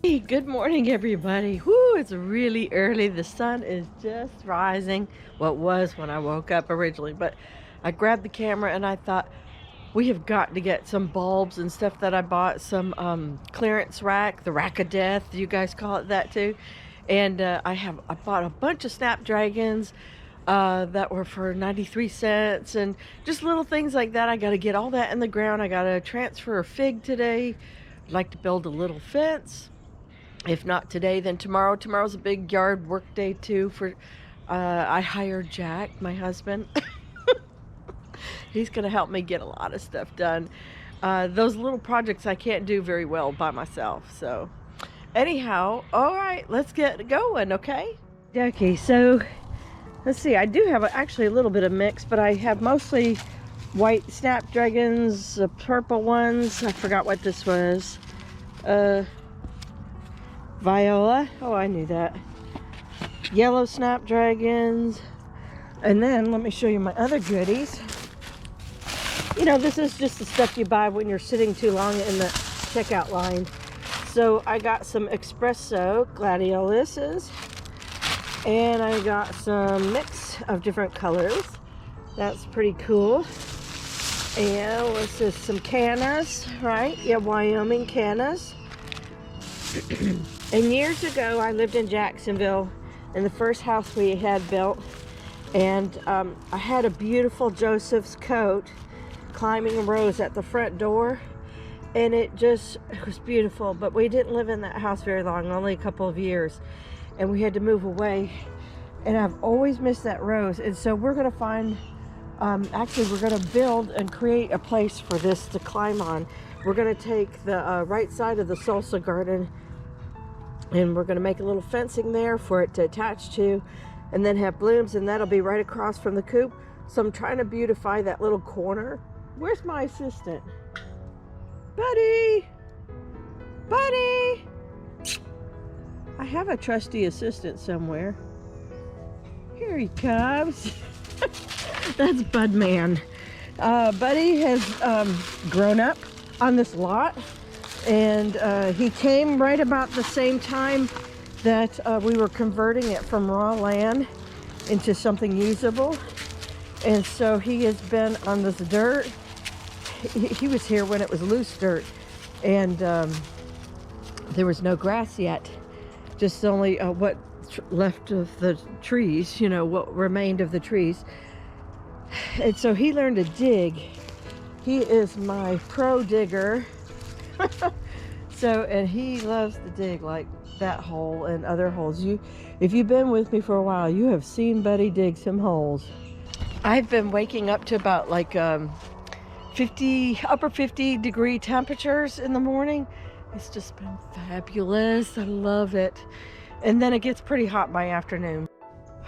Hey, good morning, everybody. Whoo, it's really early. The sun is just rising. Well, it was when I woke up originally, but I grabbed the camera and I thought we have got to get some bulbs and stuff that I bought, some clearance rack, the rack of death. You guys call it that too. And I bought a bunch of snapdragons that were for 93 cents and just little things like that. I got to get all that in the ground. I got to transfer a fig today. I'd like to build a little fence. If not today, then tomorrow. Tomorrow's a big yard work day too. I hired Jack, my husband. He's gonna help me get a lot of stuff done. Those little projects I can't do very well by myself. So anyhow, all right, let's get going, okay? Okay, so let's see. I do have actually a little bit of mix, but I have mostly white snapdragons, purple ones. I forgot what this was. Viola. Oh, I knew that. Yellow snapdragons. And then let me show you my other goodies. You know, this is just the stuff you buy when you're sitting too long in the checkout line. So I got some espresso gladioluses. And I got some mix of different colors. That's pretty cool. And what's this? Some cannas, right? Yeah, Wyoming cannas. And years ago, I lived in Jacksonville in the first house we had built, and I had a beautiful Joseph's coat climbing a rose at the front door, and it was beautiful. But we didn't live in that house very long, only a couple of years, and we had to move away. And I've always missed that rose, and so we're gonna find. Actually, we're gonna build and create a place for this to climb on. We're gonna take the right side of the salsa garden, and we're going to make a little fencing there for it to attach to, and then have blooms, and that'll be right across from the coop. So I'm trying to beautify that little corner. Where's my assistant? Buddy! Buddy! I have a trusty assistant somewhere. Here he comes. That's Budman. Buddy has grown up on this lot. And he came right about the same time that we were converting it from raw land into something usable. And so he has been on this dirt. He was here when it was loose dirt, and there was no grass yet, just only what left of the trees, you know, what remained of the trees. And so he learned to dig. He is my pro digger. So, and he loves to dig like that hole and other holes. If you've been with me for a while, you have seen Buddy dig some holes. I've been waking up to about like upper 50 degree temperatures in the morning. It's just been fabulous. I love it. And then it gets pretty hot by afternoon.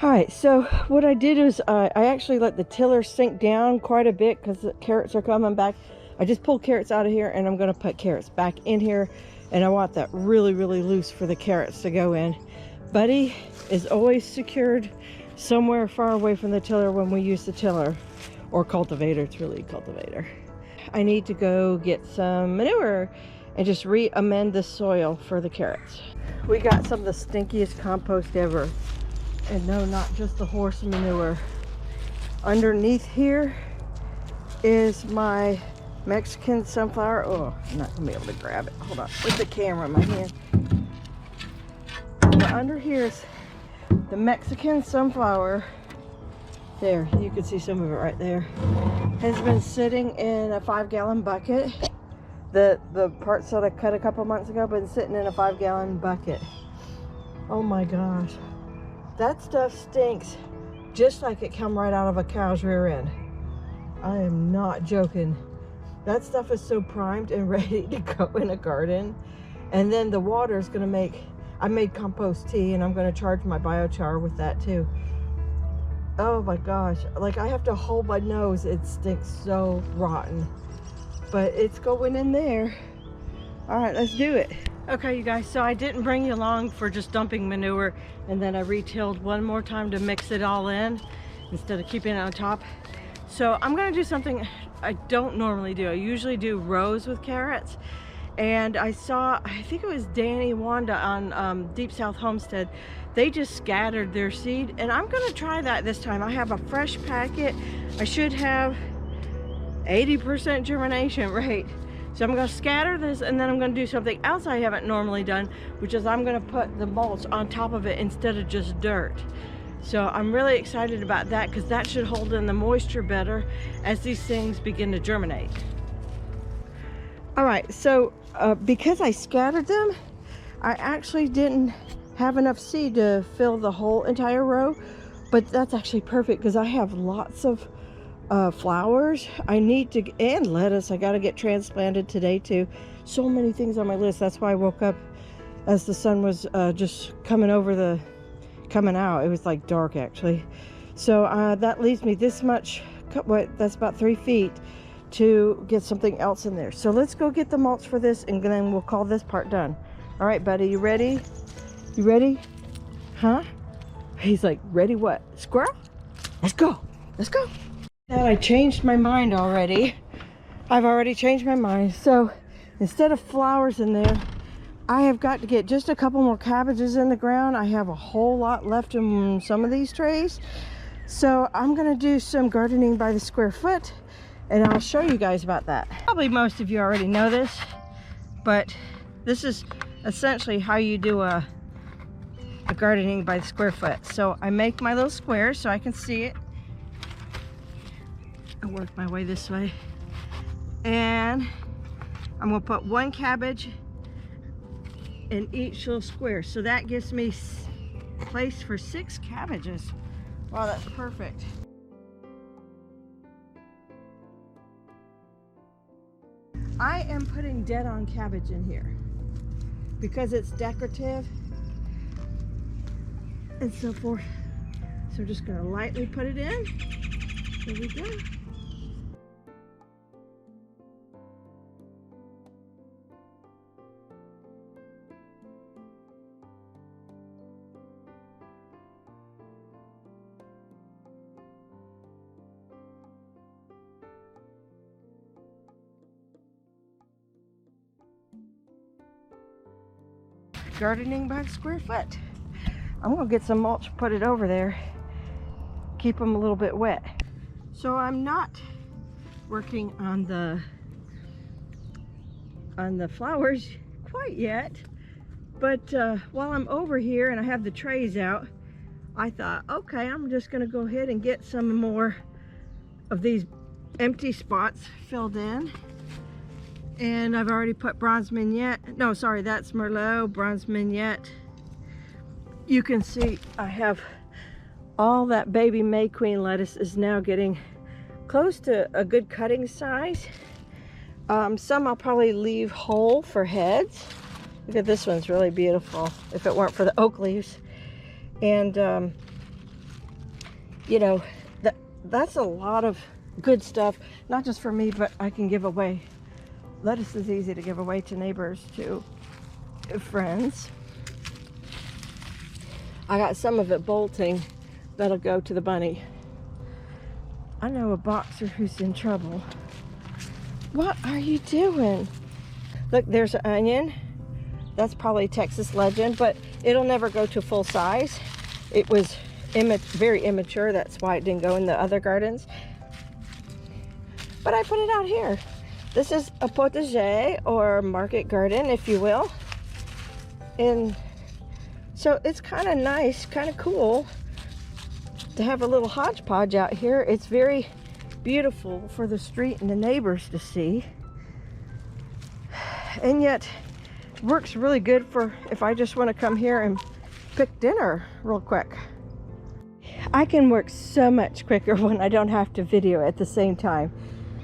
All right, so what I did is I actually let the tiller sink down quite a bit because the carrots are coming back. I just pulled carrots out of here, and I'm going to put carrots back in here, and I want that really, really loose for the carrots to go in. Buddy is always secured somewhere far away from the tiller when we use the tiller, or cultivator. It's really a cultivator. I need to go get some manure and just re-amend the soil for the carrots. We got some of the stinkiest compost ever, and no, not just the horse manure. Underneath here is my Mexican sunflower. Oh, I'm not gonna be able to grab it. Hold on, with the camera in my hand. But under here is the Mexican sunflower. There, you can see some of it right there. Has been sitting in a 5-gallon bucket. The parts that I cut a couple months ago been sitting in a 5-gallon bucket. Oh my gosh, that stuff stinks just like it come right out of a cow's rear end. I am not joking. That stuff is so primed and ready to go in a garden. And then the water is gonna I made compost tea, and I'm gonna charge my biochar with that too. Oh my gosh, like I have to hold my nose. It stinks so rotten, but it's going in there. All right, let's do it. Okay, you guys, so I didn't bring you along for just dumping manure, and then I retilled one more time to mix it all in instead of keeping it on top. So I'm gonna do something I don't normally do. I usually do rows with carrots, and I saw, I think it was Danny Wanda on Deep South Homestead. They just scattered their seed, and I'm gonna try that this time. I have a fresh packet. I should have 80% germination rate. So I'm gonna scatter this, and then I'm gonna do something else I haven't normally done, which is I'm gonna put the mulch on top of it instead of just dirt. So I'm really excited about that, because that should hold in the moisture better as these things begin to germinate. All right, so because I scattered them, I actually didn't have enough seed to fill the whole entire row, but that's actually perfect because I have lots of flowers I need to, and lettuce. I got to get transplanted today too. So many things on my list. That's why I woke up as the sun was just coming out. It was like dark actually. So that leaves me this much, that's about 3 feet, to get something else in there. So let's go get the mulch for this, and then we'll call this part done. All right, buddy, you ready? You ready? Huh? He's like, ready what? Squirrel? Let's go. Let's go. Now I changed my mind already. I've already changed my mind. So instead of flowers in there, I have got to get just a couple more cabbages in the ground. I have a whole lot left in some of these trays. So I'm gonna do some gardening by the square foot, and I'll show you guys about that. Probably most of you already know this, but this is essentially how you do a gardening by the square foot. So I make my little squares so I can see it. I work my way this way, and I'm gonna put 1 cabbage in each little square. So that gives me place for 6 cabbages. Wow, that's perfect. I am putting dead on cabbage in here because it's decorative and so forth. So I'm just gonna lightly put it in. Here we go. Gardening by the square foot. I'm gonna get some mulch, put it over there, keep them a little bit wet. So I'm not working on the flowers quite yet, but while I'm over here and I have the trays out, I thought, okay, I'm just gonna go ahead and get some more of these empty spots filled in. And I've already put bronze mignonette. No, sorry, that's Merlot, bronze mignonette. You can see I have all that baby May Queen lettuce is now getting close to a good cutting size. Some I'll probably leave whole for heads. Look at this one's really beautiful if it weren't for the oak leaves. And you know, that's a lot of good stuff, not just for me, but I can give away. Lettuce is easy to give away to neighbors, to friends. I got some of it bolting that'll go to the bunny. I know a boxer who's in trouble. What are you doing? Look, there's an onion. That's probably Texas Legend, but it'll never go to full size. It was very immature. That's why it didn't go in the other gardens. But I put it out here. This is a potager, or market garden, if you will. And so it's kind of nice, kind of cool to have a little hodgepodge out here. It's very beautiful for the street and the neighbors to see. And yet works really good for if I just want to come here and pick dinner real quick. I can work so much quicker when I don't have to video at the same time.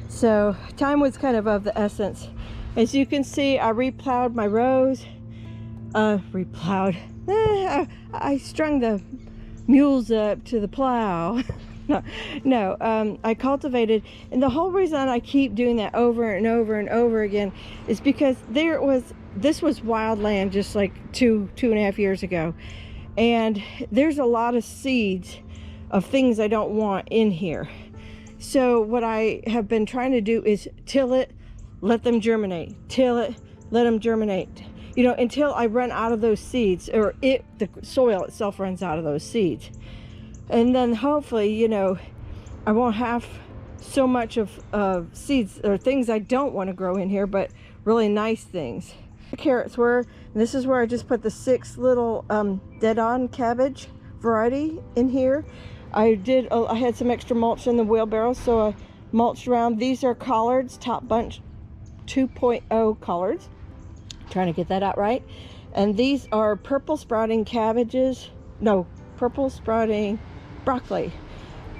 So time was kind of the essence. As you can see, I replowed my rows. I strung the mules up to the plow. I cultivated, and the whole reason I keep doing that over and over and over again is because this was wild land just like two and a half years ago, and there's a lot of seeds of things I don't want in here. So what I have been trying to do is till it, let them germinate, till it, let them germinate, you know, until I run out of those seeds, or the soil itself runs out of those seeds. And then hopefully, you know, I won't have so much of seeds or things I don't want to grow in here, but really nice things. The carrots were, this is where I just put the 6 little dead-on cabbage variety in here. I had some extra mulch in the wheelbarrow, so I mulched around. These are collards, Top Bunch 2.0 collards. Trying to get that out right. And these are purple sprouting cabbages. No, purple sprouting broccoli.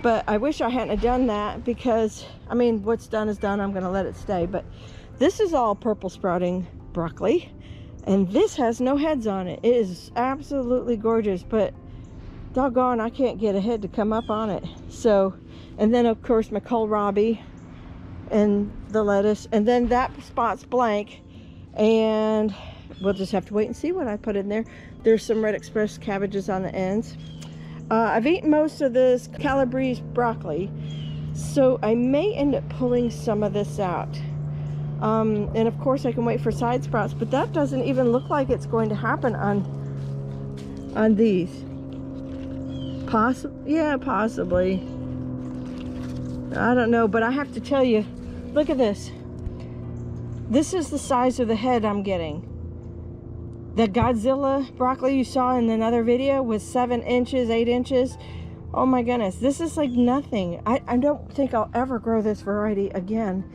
But I wish I hadn't done that, because I mean, what's done is done. I'm going to let it stay. But this is all purple sprouting broccoli, and this has no heads on it. It is absolutely gorgeous, but doggone, I can't get a head to come up on it. So, and then of course my kohlrabi and the lettuce, and then that spot's blank, and we'll just have to wait and see what I put in there. There's some Red Express cabbages on the ends. I've eaten most of this Calabrese broccoli, so I may end up pulling some of this out. And of course I can wait for side sprouts, but that doesn't even look like it's going to happen on these. Yeah, possibly. I don't know, but I have to tell you, look at this. This is the size of the head I'm getting. The Godzilla broccoli you saw in another video was 7 inches, 8 inches. Oh my goodness, this is like nothing. I don't think I'll ever grow this variety again.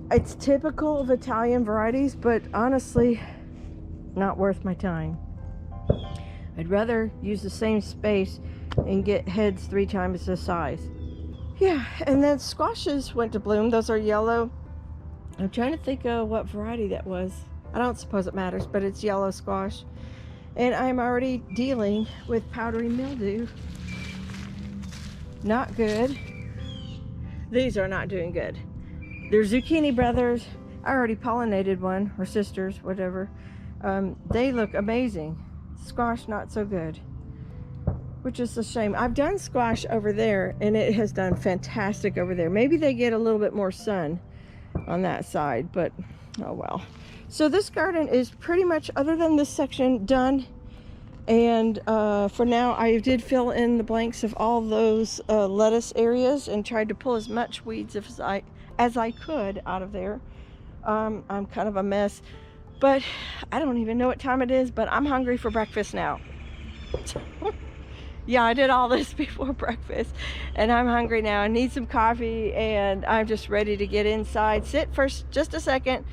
It's typical of Italian varieties, but honestly, not worth my time. I'd rather use the same space and get heads 3 times the size. Yeah, and then squashes went to bloom. Those are yellow. I'm trying to think of what variety that was. I don't suppose it matters, but it's yellow squash. And I'm already dealing with powdery mildew. Not good. These are not doing good. They're zucchini brothers. I already pollinated one, or sisters, whatever. They look amazing. Squash, not so good, which is a shame. I've done squash over there, and it has done fantastic over there. Maybe they get a little bit more sun on that side, but oh well. So this garden is pretty much, other than this section, done. And for now, I did fill in the blanks of all those lettuce areas and tried to pull as much weeds as I could out of there. I'm kind of a mess, but I don't even know what time it is, but I'm hungry for breakfast now. Yeah, I did all this before breakfast, and I'm hungry now. I need some coffee, and I'm just ready to get inside, sit for just a second,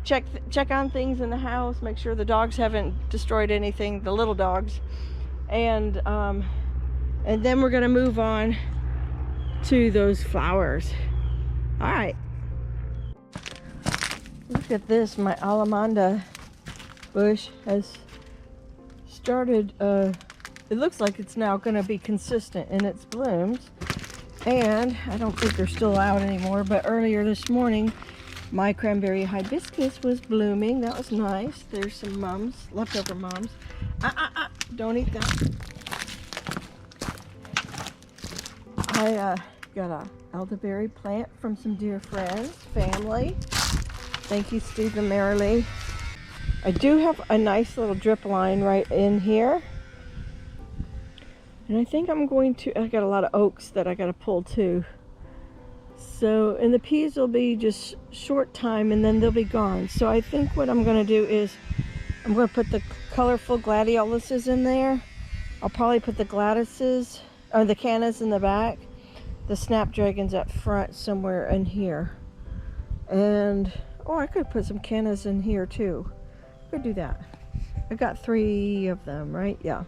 check on things in the house, make sure the dogs haven't destroyed anything, the little dogs, and then we're gonna move on to those flowers. All right, look at this. My alamanda bush has started, it looks like it's now going to be consistent in its blooms, and I don't think they're still out anymore, but earlier this morning my cranberry hibiscus was blooming. That was nice. There's some mums, leftover mums. Don't eat that. I got a elderberry plant from some dear friends, family. Thank you, Stephen Merrily. I do have a nice little drip line right in here. And I think I'm going to, I got a lot of oaks that I got to pull too. So, and the peas will be just short time, and then they'll be gone. So I think what I'm going to do is I'm going to put the colorful gladioluses in there. I'll probably put the gladises, or the cannas in the back. The snapdragons up front somewhere in here. And, oh, I could put some cannas in here too. I could do that. I got 3 of them, right? Yeah.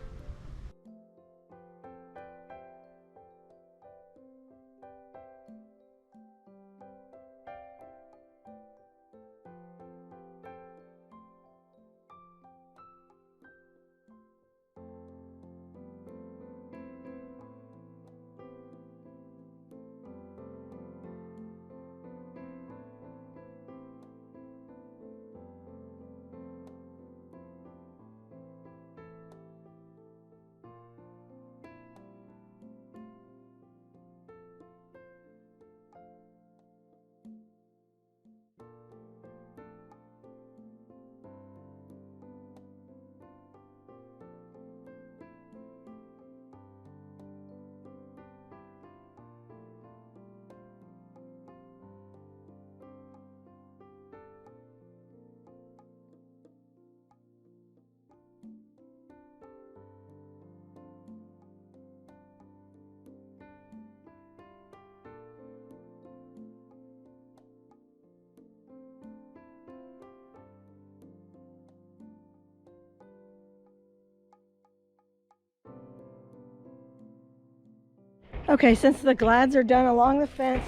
Okay, since the glads are done along the fence,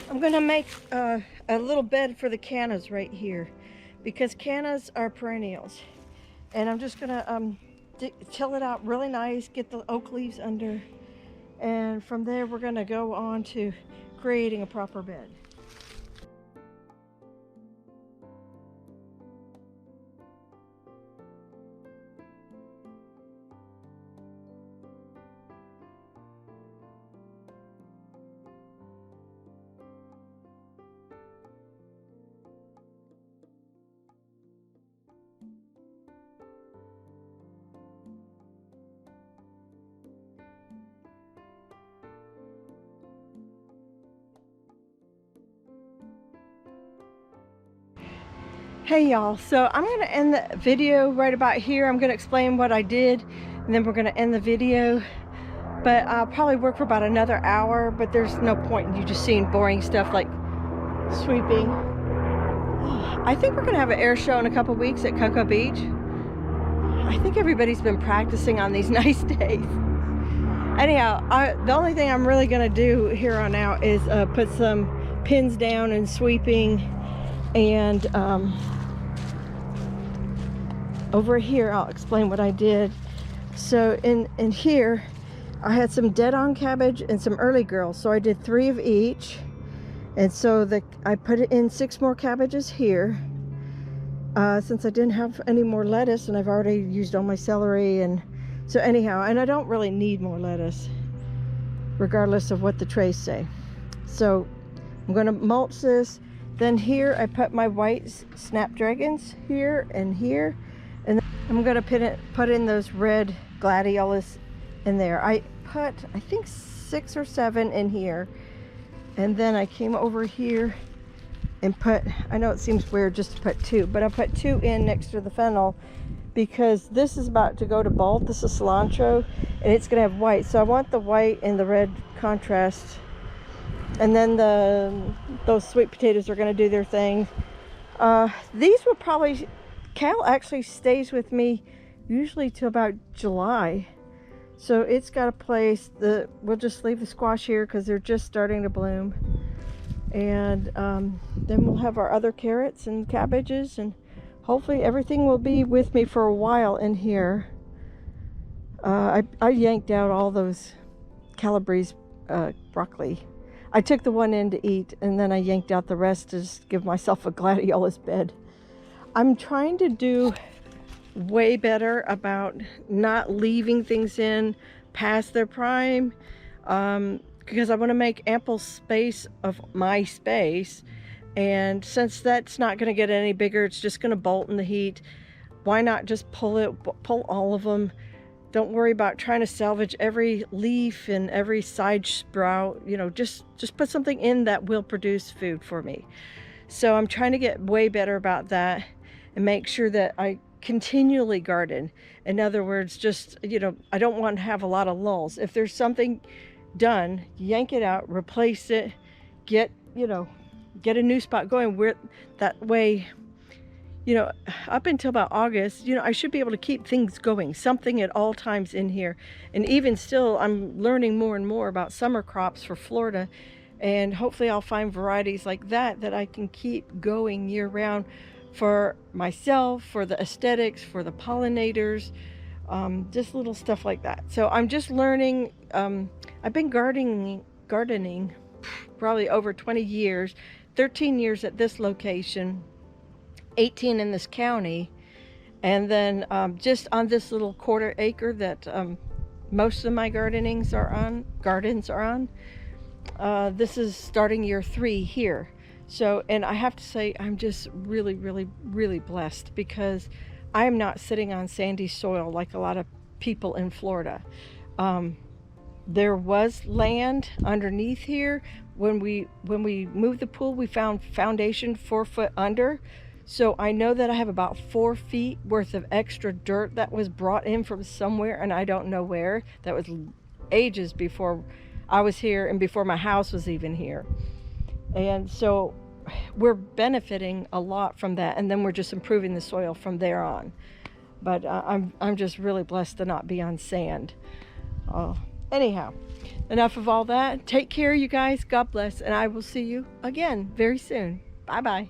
I'm gonna make a little bed for the cannas right here, because cannas are perennials. And I'm just gonna till it out really nice, get the oak leaves under, and from there we're gonna go on to creating a proper bed. Hey y'all, so I'm gonna end the video right about here. I'm gonna explain what I did, and then we're gonna end the video. But I'll probably work for about another hour, but there's no point in you just seeing boring stuff like sweeping. I think we're gonna have an air show in a couple weeks at Cocoa Beach. I think everybody's been practicing on these nice days. Anyhow, the only thing I'm really gonna do here on out is put some pins down and sweeping, and over here I'll explain what I did. So in here I had some dead-on cabbage and some early girls, so I did 3 of each. And so I put it in 6 more cabbages here, since I didn't have any more lettuce, and I've already used all my celery. And so anyhow, and I don't really need more lettuce regardless of what the trays say. So I'm going to mulch this. Then here I put my white snapdragons here and here, and I'm going to put in those red gladiolus in there. I put, I think, 6 or 7 in here, and then I came over here and put, I know it seems weird just to put 2, but I put 2 in next to the fennel, because this is about to go to bulk. This is cilantro, and it's going to have white, so I want the white and the red contrast. And then those sweet potatoes are going to do their thing. These will probably, Cal actually stays with me usually till about July, so it's got a place. We'll just leave the squash here because they're just starting to bloom, and then we'll have our other carrots and cabbages, and hopefully everything will be with me for a while in here. I yanked out all those Calabrese broccoli. I took the one in to eat, and then I yanked out the rest to just give myself a gladiolus bed. I'm trying to do way better about not leaving things in past their prime, because I want to make ample space of my space. And since that's not going to get any bigger, it's just going to bolt in the heat. Why not just pull all of them? Don't worry about trying to salvage every leaf and every side sprout. You know, just put something in that will produce food for me. So I'm trying to get way better about that and make sure that I continually garden. In other words, just, you know, I don't want to have a lot of lulls. If there's something done, yank it out, replace it, get a new spot going. Where that way, you know, up until about August, you know, I should be able to keep things going, something at all times in here. And even still, I'm learning more and more about summer crops for Florida, and hopefully I'll find varieties like that I can keep going year round for myself, for the aesthetics, for the pollinators, just little stuff like that. So I'm just learning. I've been gardening probably over 20 years, 13 years at this location, 18 in this county, and then just on this little 1/4 acre that most of my gardens are on. This is starting year 3 here. So, and I have to say, I'm just really, really, really blessed, because I am not sitting on sandy soil like a lot of people in Florida. There was land underneath here. When we moved the pool, we found foundation 4 foot under. So I know that I have about 4 feet worth of extra dirt that was brought in from somewhere, and I don't know where. That was ages before I was here and before my house was even here. And so we're benefiting a lot from that, and then we're just improving the soil from there on. But I'm just really blessed to not be on sand. Anyhow, enough of all that. Take care, you guys. God bless. And I will see you again very soon. Bye bye.